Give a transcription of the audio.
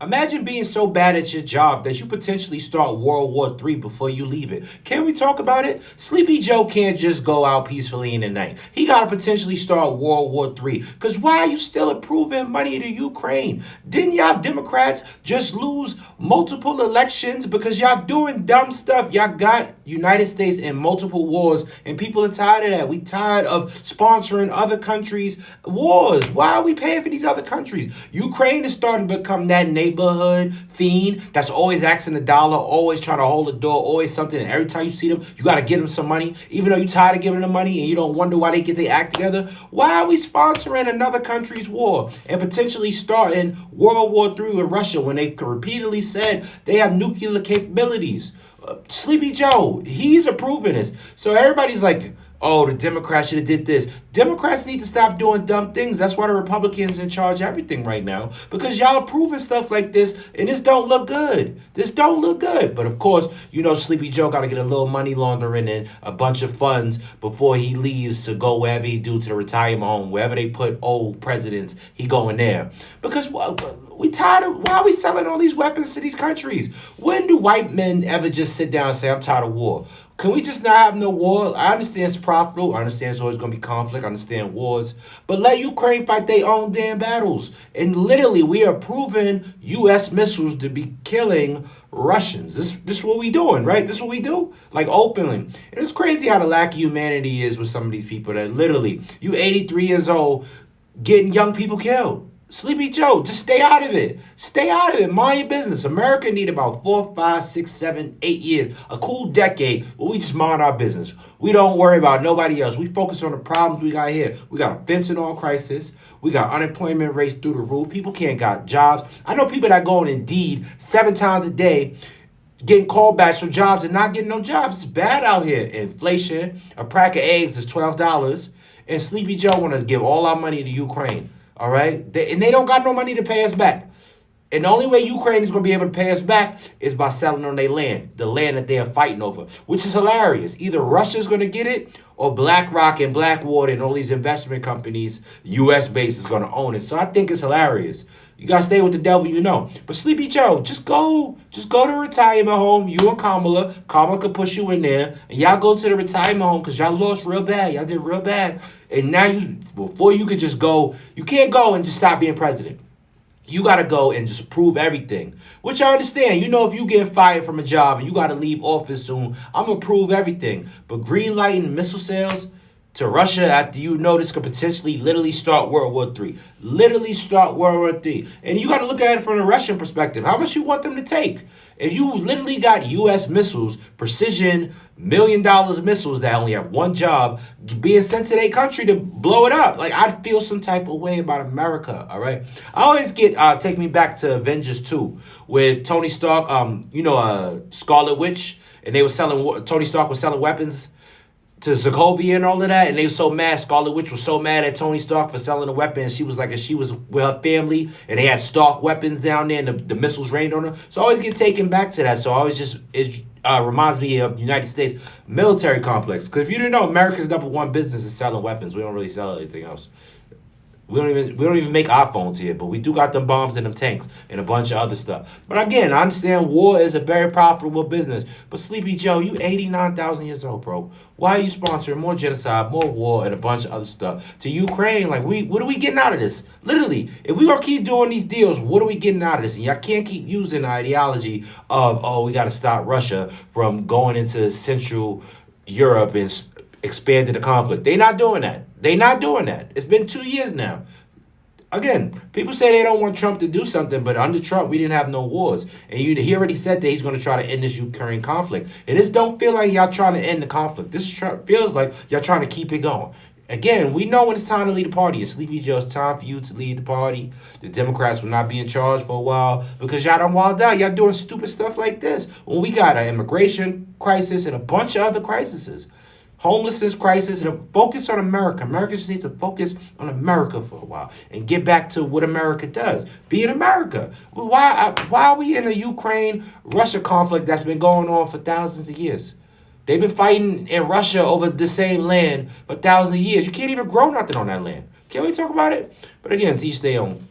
Imagine being so bad at your job that you potentially start World War III before you leave it. Can we talk about it? Sleepy Joe can't just go out peacefully in the night. He got to potentially start World War III. Because why are you still approving money to Ukraine? Didn't y'all Democrats just lose multiple elections because y'all doing dumb stuff? Y'all got United States in multiple wars, and people are tired of that. We tired of sponsoring other countries' wars. Why are we paying for these other countries? Ukraine is starting to become that neighborhood fiend that's always asking the dollar, always trying to hold the door, always something. And every time you see them, you got to give them some money, even though you're tired of giving them money and you don't wonder why they get their act together. Why are we sponsoring another country's war and potentially starting World War III with Russia when they repeatedly said they have nuclear capabilities? Sleepy Joe, he's approving this. So everybody's like, oh, the Democrats should have did this. Democrats need to stop doing dumb things. That's why the Republicans in charge of everything right now. Because y'all approving stuff like this, and this don't look good. This don't look good. But of course, you know Sleepy Joe got to get a little money laundering and a bunch of funds before he leaves to go wherever he do to the retirement home. Wherever they put old presidents, he going there. Because we tired of, why are we selling all these weapons to these countries? When do white men ever just sit down and say, I'm tired of war? Can we just not have no war? I understand it's profitable. I understand it's always going to be conflict. I understand wars. But let Ukraine fight their own damn battles. And literally, we are proving U.S. missiles to be killing Russians. This is what we doing, right? This is what we do? Like openly. And it's crazy how the lack of humanity is with some of these people that literally, you 83 years old, getting young people killed. Sleepy Joe, just stay out of it. Stay out of it. Mind your business. America need about 4, 5, 6, 7, 8 years. A cool decade where we just mind our business. We don't worry about nobody else. We focus on the problems we got here. We got a fentanyl crisis. We got unemployment rates through the roof. People can't got jobs. I know people that go on Indeed 7 times a day getting callbacks for jobs and not getting no jobs. It's bad out here. Inflation. A pack of eggs is $12. And Sleepy Joe want to give all our money to Ukraine. All right? And they don't got no money to pay us back. And the only way Ukraine is going to be able to pay us back is by selling on their land, the land that they are fighting over, which is hilarious. Either Russia's going to get it or BlackRock and Blackwater and all these investment companies, U.S. based, is going to own it. So I think it's hilarious. You got to stay with the devil you know. But Sleepy Joe, just go to retirement home. You and Kamala. Kamala could push you in there. And y'all go to the retirement home because y'all lost real bad. Y'all did real bad. And now before you could just go, you can't go and just stop being president. You got to go and just prove everything, which I understand. You know, if you get fired from a job and you got to leave office soon, I'm going to prove everything. But green lighting missile sales to Russia after you know this could potentially literally start World War III. Literally start World War III. And you got to look at it from the Russian perspective. How much you want them to take? If you literally got U.S. missiles, precision, $1 million missiles that only have one job, being sent to their country to blow it up. Like, I'd feel some type of way about America, all right? I always take me back to Avengers 2, where Tony Stark, Scarlet Witch, and Tony Stark was selling weapons to Sokovia and all of that, and they were so mad. Scarlet Witch was so mad at Tony Stark for selling the weapons. She was like, she was with her family, and they had Stark weapons down there, and the missiles rained on her. So I always get taken back to that. So I always it reminds me of the United States military complex. Because if you didn't know, America's #1 business is selling weapons. We don't really sell anything else. We don't even make iPhones here, but we do got them bombs and them tanks and a bunch of other stuff. But again, I understand war is a very profitable business. But Sleepy Joe, you 89,000 years old, bro. Why are you sponsoring more genocide, more war, and a bunch of other stuff to Ukraine? Like, what are we getting out of this? Literally, if we gonna keep doing these deals, what are we getting out of this? And y'all can't keep using the ideology of, oh, we got to stop Russia from going into Central Europe and expanding the conflict. They not doing that. They not doing that. It's been 2 years now. Again, people say they don't want Trump to do something, but under Trump, we didn't have no wars. And he already said that he's going to try to end this Ukraine conflict. And this don't feel like y'all trying to end the conflict. This feels like y'all trying to keep it going. Again, we know when it's time to lead the party. It's Sleepy Joe, it's time for you to lead the party. The Democrats will not be in charge for a while because y'all done wild out. Y'all doing stupid stuff like this. When we got an immigration crisis and a bunch of other crises. Homelessness crisis, and focus on America. America just needs to focus on America for a while and get back to what America does. Be in America. Why are we in a Ukraine-Russia conflict that's been going on for thousands of years? They've been fighting in Russia over the same land for thousands of years. You can't even grow nothing on that land. Can we talk about it? But again, to each their own.